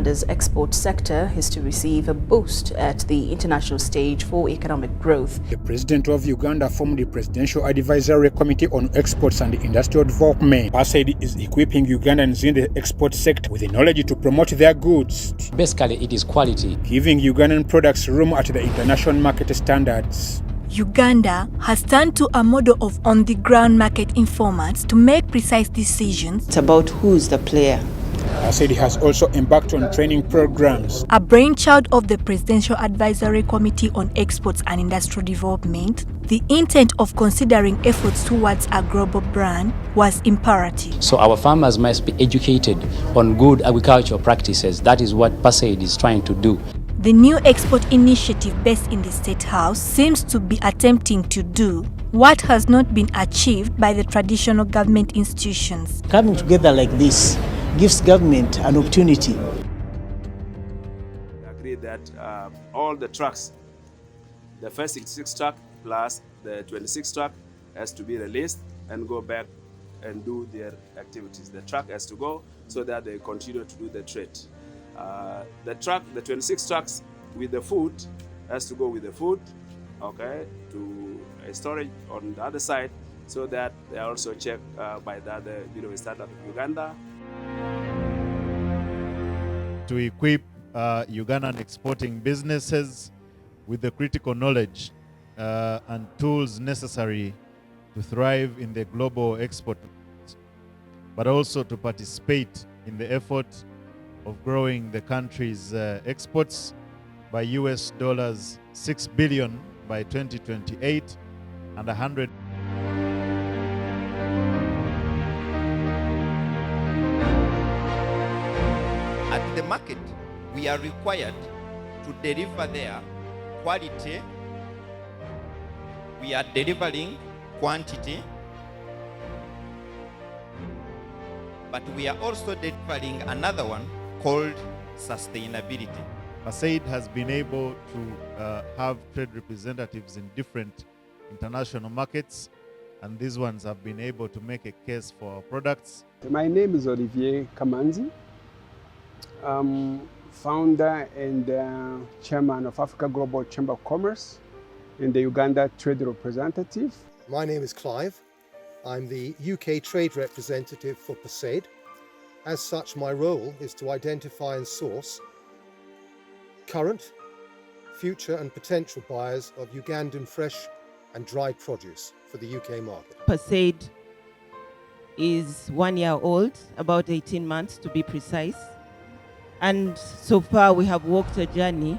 Uganda's export sector is to receive a boost at the international stage for economic growth. The president of Uganda formed the Presidential Advisory Committee on Exports and Industrial Development. Paceid'S is equipping Ugandans in the export sector with the knowledge to promote their goods. Basically, it is quality, giving Ugandan products room at the international market standards. Uganda has turned to a model of on-the-ground market informants to make precise decisions. It's about who's the player. Paceid'S has also embarked on training programs. A brainchild of the Presidential Advisory Committee on Exports and Industrial Development, the intent of considering efforts towards a global brand was imperative. So our farmers must be educated on good agricultural practices. That is what Paceid'S is trying to do. The new export initiative based in the State House seems to be attempting to do what has not been achieved by the traditional government institutions. Coming together like this gives government an opportunity. We agreed that all the trucks, the first 66 truck plus the 26 truck, has to be released and go back and do their activities. The truck has to go so that they continue to do the trade. The 26 trucks with the food has to go with the food, okay, to a storage on the other side, so that they are also checked by the other standard of Uganda. To equip Ugandan exporting businesses with the critical knowledge and tools necessary to thrive in the global export, but also to participate in the effort of growing the country's exports by $6 billion by 2028 and 100. At the market, we are required to deliver their quality. We are delivering quantity, but we are also delivering another one called sustainability. Paceid'S has been able to have trade representatives in different international markets, and these ones have been able to make a case for our products. My name is Olivier Kamanzi. Founder and chairman of Africa Global Chamber of Commerce and the Uganda Trade Representative. My name is Clive. I'm the UK Trade Representative for Paceid'S. As such, my role is to identify and source current, future and potential buyers of Ugandan fresh and dried produce for the UK market. Paceid'S is 1 year old, about 18 months to be precise. And so far we have walked a journey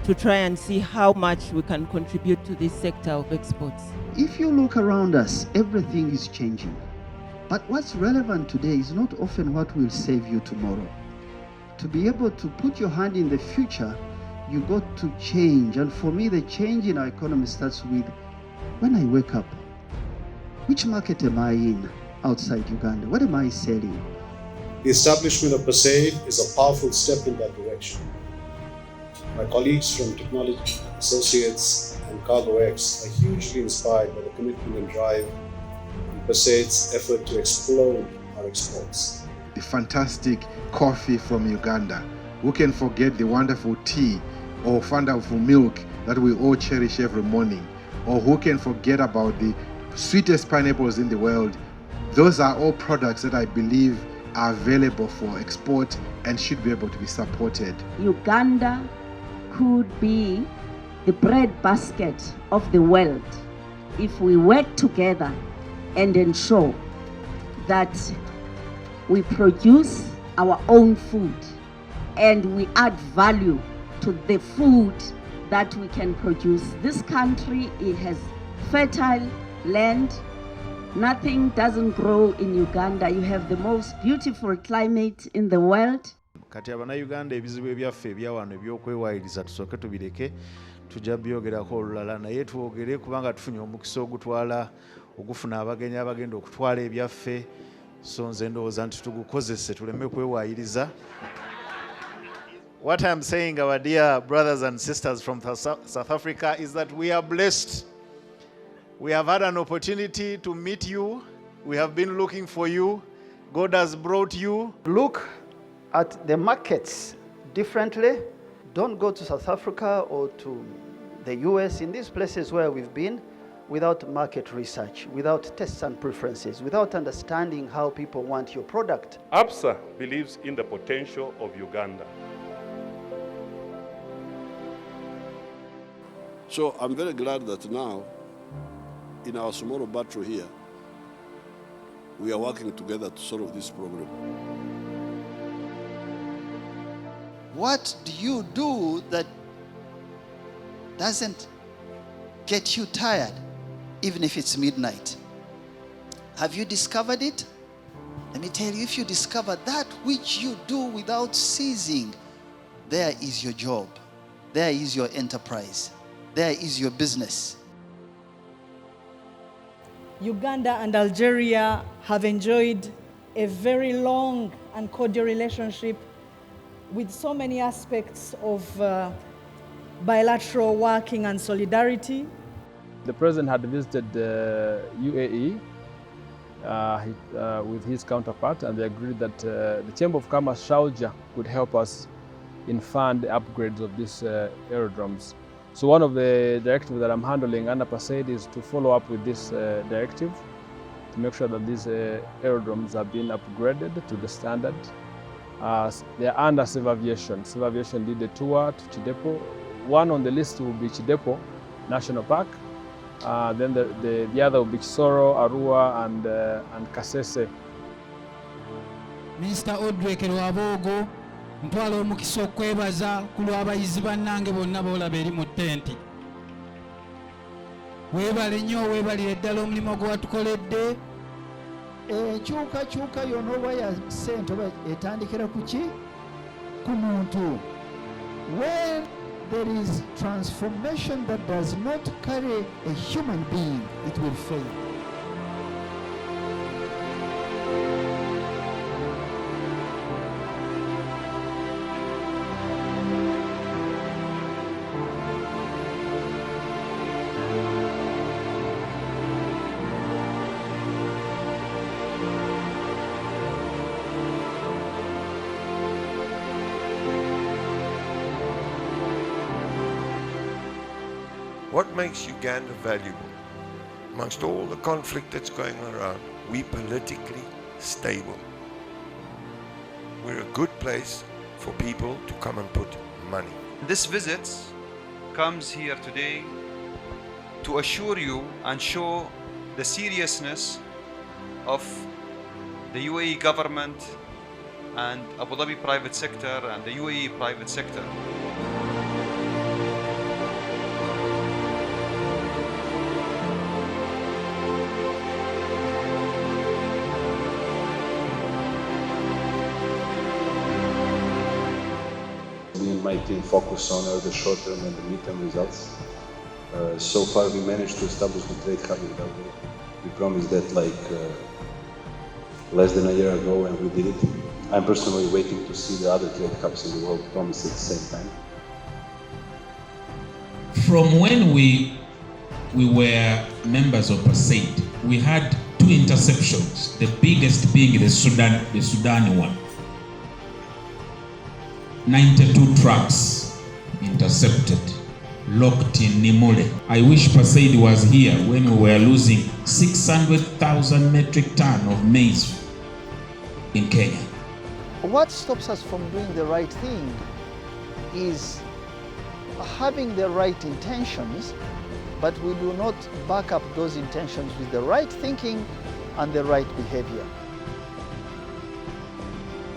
to try and see how much we can contribute to this sector of exports. If you look around us, everything is changing. But what's relevant today is not often what will save you tomorrow. To be able to put your hand in the future, you got to change. And for me, the change in our economy starts with, when I wake up, which market am I in outside Uganda? What am I selling? The establishment of Paceid'S is a powerful step in that direction. My colleagues from Technology Associates and CargoX are hugely inspired by the commitment and drive in Paceid'S' effort to explode our exports. The fantastic coffee from Uganda. Who can forget the wonderful tea or wonderful milk that we all cherish every morning? Or who can forget about the sweetest pineapples in the world? Those are all products that I believe are available for export and should be able to be supported. Uganda could be the breadbasket of the world if we work together and ensure that we produce our own food and we add value to the food that we can produce. This country, it has fertile land. Nothing doesn't grow in Uganda. You have the most beautiful climate in the world. Kati abannayuganda ebizibu ebyaffe ebyawano ebyokwewayiriza tusooke tubireke, tujja byogerako olulala, naye twogere kubanga tufunye omukisa ogutwala ogufuna abagenyi abagenda okutwala ebyaffe, so nze ndowooza nti tugukozese tuleme kwewayiriza. What I'm saying, our dear brothers and sisters from South Africa, is that we are blessed. We have had an opportunity to meet you. We have been looking for you. God has brought you. Look at the markets differently. Don't go to South Africa or to the US, in these places where we've been, without market research, without tests and preferences, without understanding how people want your product. APSA believes in the potential of Uganda. So I'm very glad that now, in our small battle here, we are working together to solve this problem. What do you do that doesn't get you tired, even if it's midnight? Have you discovered it? Let me tell you, if you discover that which you do without ceasing, there is your job, there is your enterprise, there is your business. Uganda and Algeria have enjoyed a very long and cordial relationship with so many aspects of bilateral working and solidarity. The President had visited UAE with his counterpart, and they agreed that the Chamber of Commerce Sharjah could help us in fund upgrades of these aerodromes. So one of the directives that I'm handling under Paceid'S is to follow up with this directive to make sure that these aerodromes have been upgraded to the standard. They are under Civil Aviation. Civil Aviation did a tour to Chidepo. One on the list will be Chidepo National Park. Then the other will be Chisoro, Arua, and Kasese. Mr. Odrek Rwabwogo, ntwala omukisa okwebaza ku lw'abayizi bannange bonna boolaba eri mu ttenti. Weebale nnyo, weebalire ddala omulimu gwe watukoledde. Enkyukakyuka yonna oba ya ssente oba etandikira ku ki? Ku muntu. When there is transformation that does not carry a human being, it will fail. What makes Uganda valuable? Amongst all the conflict that's going around, we're politically stable. We're a good place for people to come and put money. This visit comes here today to assure you and show the seriousness of the UAE government and Abu Dhabi private sector and the UAE private sector. Me and my team focus on the short-term and the mid-term results. So far, we managed to establish the trade hub in Uganda. We promised that less than a year ago, and we did it. I'm personally waiting to see the other trade hubs in the world promised at the same time. From when we were members of Paceid, we had 2 interceptions, the biggest being the Sudan one. 92 trucks intercepted, locked in Nimule. I wish Paceid was here when we were losing 600,000 metric tons of maize in Kenya. What stops us from doing the right thing is having the right intentions, but we do not back up those intentions with the right thinking and the right behavior.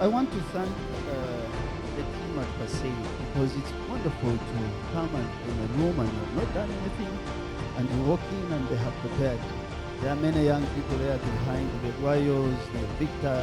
I want to thank the team at Paceid, because it's wonderful to come in a room and you have not done anything, and you walk in and they have prepared. There are many young people there behind, the Royals, the Victor.